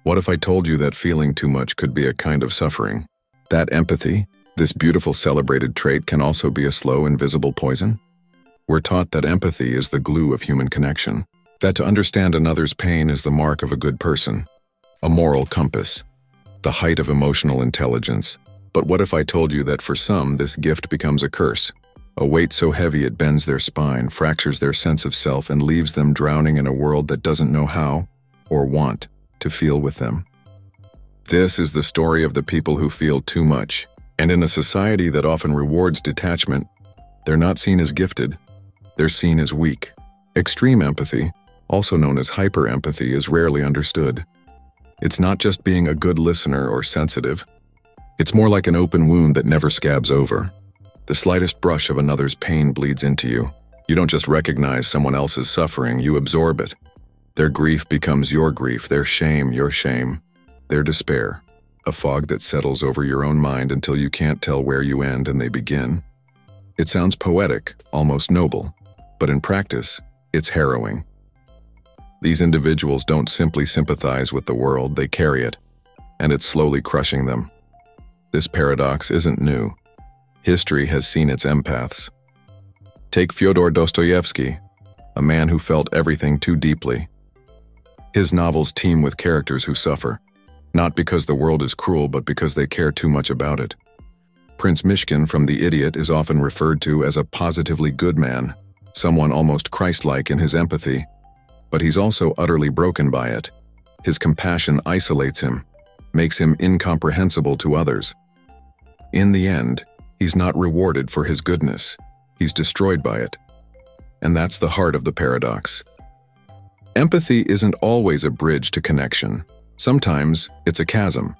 What if I told you that feeling too much could be a kind of suffering? That empathy, this beautiful celebrated trait, can also be a slow, invisible poison? We're taught that empathy is the glue of human connection, that to understand another's pain is the mark of a good person, a moral compass, the height of emotional intelligence. But what if I told you that for some, this gift becomes a curse? A weight so heavy it bends their spine, fractures their sense of self, and leaves them drowning in a world that doesn't know how, or want, to feel with them. This is the story of the people who feel too much, and in a society that often rewards detachment, they're not seen as gifted, they're seen as weak. Extreme empathy, also known as hyper-empathy, is rarely understood. It's not just being a good listener or sensitive. It's more like an open wound that never scabs over. The slightest brush of another's pain bleeds into you. You don't just recognize someone else's suffering, you absorb it. Their grief becomes your grief, their shame your shame, their despair, a fog that settles over your own mind until you can't tell where you end and they begin. It sounds poetic, almost noble, but in practice, it's harrowing. These individuals don't simply sympathize with the world, they carry it, and it's slowly crushing them. This paradox isn't new. History has seen its empaths. Take Fyodor Dostoevsky, a man who felt everything too deeply. His novels teem with characters who suffer, not because the world is cruel, but because they care too much about it. Prince Mishkin from The Idiot is often referred to as a positively good man, someone almost Christ-like in his empathy, but he's also utterly broken by it. His compassion isolates him, makes him incomprehensible to others. In the end, he's not rewarded for his goodness, he's destroyed by it. And that's the heart of the paradox. Empathy isn't always a bridge to connection. Sometimes it's a chasm.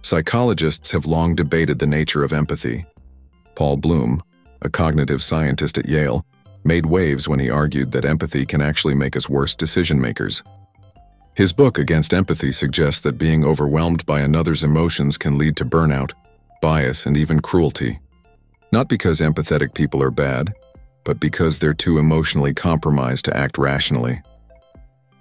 Psychologists have long debated the nature of empathy. Paul Bloom, a cognitive scientist at Yale, made waves when he argued that empathy can actually make us worse decision-makers. His book Against Empathy suggests that being overwhelmed by another's emotions can lead to burnout, bias, and even cruelty. Not because empathetic people are bad, but because they're too emotionally compromised to act rationally.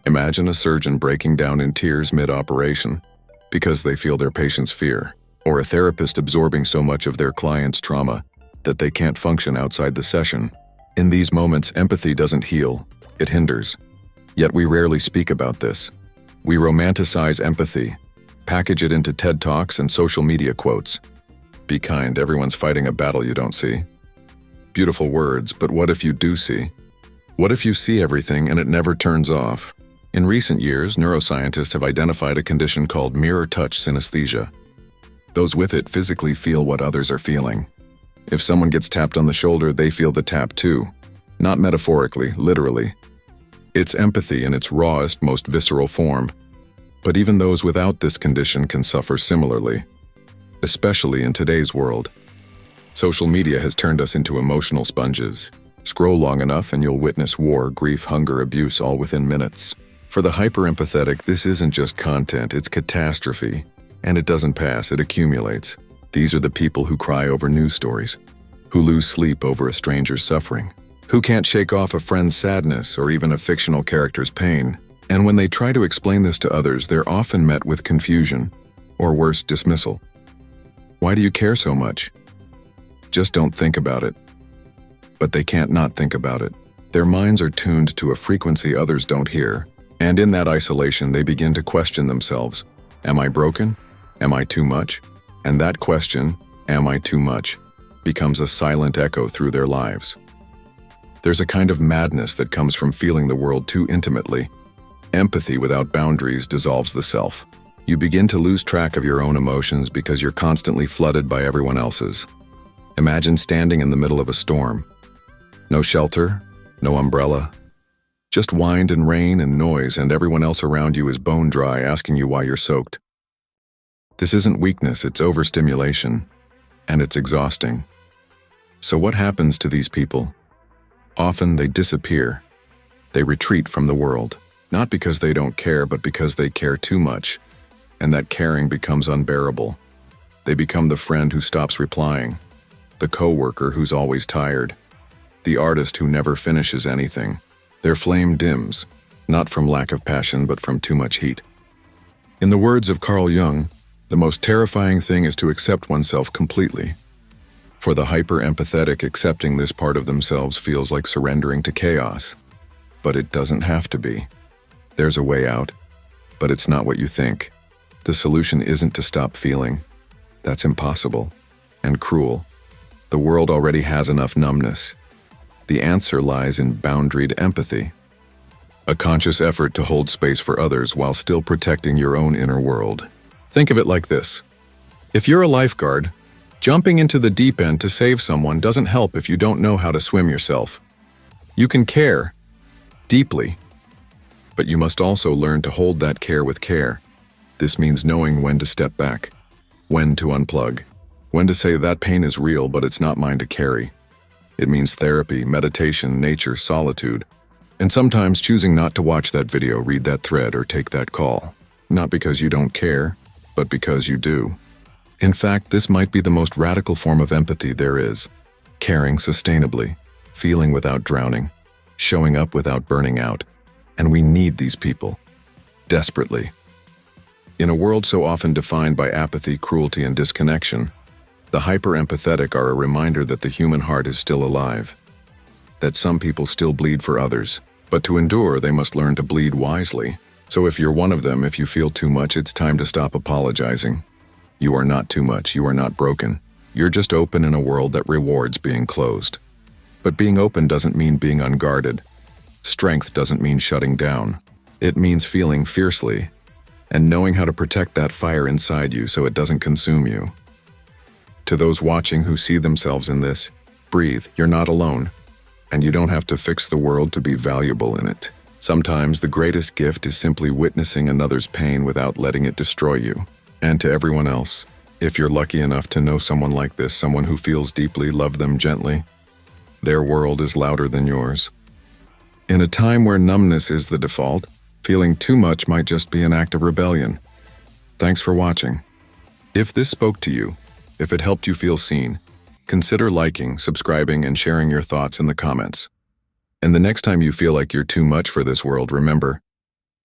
Imagine a surgeon breaking down in tears mid-operation because they feel their patient's fear, or a therapist absorbing so much of their client's trauma that they can't function outside the session. In these moments, empathy doesn't heal, it hinders. Yet we rarely speak about this. We romanticize empathy, package it into TED Talks and social media quotes. Be kind, everyone's fighting a battle you don't see. Beautiful words, but what if you do see? What if you see everything and it never turns off? In recent years, neuroscientists have identified a condition called mirror-touch synesthesia. Those with it physically feel what others are feeling. If someone gets tapped on the shoulder, they feel the tap too. Not metaphorically, literally. It's empathy in its rawest, most visceral form. But even those without this condition can suffer similarly, especially in today's world. Social media has turned us into emotional sponges. Scroll long enough and you'll witness war, grief, hunger, abuse all within minutes. For the hyper-empathetic, this isn't just content, it's catastrophe. And it doesn't pass, it accumulates. These are the people who cry over news stories, who lose sleep over a stranger's suffering, who can't shake off a friend's sadness or even a fictional character's pain. And when they try to explain this to others, they're often met with confusion, or worse, dismissal. Why do you care so much? Just don't think about it. But they can't not think about it. Their minds are tuned to a frequency others don't hear, and in that isolation they begin to question themselves. Am I broken? Am I too much? And that question, am I too much, becomes a silent echo through their lives. There's a kind of madness that comes from feeling the world too intimately. Empathy without boundaries dissolves the self. You begin to lose track of your own emotions because you're constantly flooded by everyone else's. Imagine standing in the middle of a storm. No shelter, no umbrella. Just wind and rain and noise, and everyone else around you is bone dry asking you why you're soaked. This isn't weakness, it's overstimulation, and it's exhausting. So what happens to these people? Often they disappear. They retreat from the world, not because they don't care, but because they care too much, and that caring becomes unbearable. They become the friend who stops replying, the coworker who's always tired, the artist who never finishes anything. Their flame dims, not from lack of passion, but from too much heat. In the words of Carl Jung, the most terrifying thing is to accept oneself completely. For the hyper-empathetic, accepting this part of themselves feels like surrendering to chaos. But it doesn't have to be. There's a way out, but it's not what you think. The solution isn't to stop feeling. That's impossible and cruel. The world already has enough numbness. The answer lies in boundaried empathy, a conscious effort to hold space for others while still protecting your own inner world. Think of it like this. If you're a lifeguard, jumping into the deep end to save someone doesn't help if you don't know how to swim yourself. You can care deeply, but you must also learn to hold that care with care. This means knowing when to step back, when to unplug, when to say that pain is real but it's not mine to carry. It means therapy, meditation, nature, solitude, and sometimes choosing not to watch that video, read that thread, or take that call. Not because you don't care, but because you do. In fact, this might be the most radical form of empathy there is. Caring sustainably, feeling without drowning, showing up without burning out. And we need these people. Desperately. In a world so often defined by apathy, cruelty, and disconnection, the hyper-empathetic are a reminder that the human heart is still alive. That some people still bleed for others, but to endure they must learn to bleed wisely. So if you're one of them, if you feel too much, it's time to stop apologizing. You are not too much, you are not broken. You're just open in a world that rewards being closed. But being open doesn't mean being unguarded. Strength doesn't mean shutting down. It means feeling fiercely and knowing how to protect that fire inside you so it doesn't consume you. To those watching who see themselves in this, breathe, you're not alone. And you don't have to fix the world to be valuable in it. Sometimes the greatest gift is simply witnessing another's pain without letting it destroy you. And to everyone else, if you're lucky enough to know someone like this, someone who feels deeply, love them gently. Their world is louder than yours. In a time where numbness is the default, feeling too much might just be an act of rebellion. Thanks for watching. If this spoke to you, if it helped you feel seen, consider liking, subscribing, and sharing your thoughts in the comments. And the next time you feel like you're too much for this world, remember,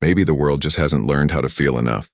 maybe the world just hasn't learned how to feel enough.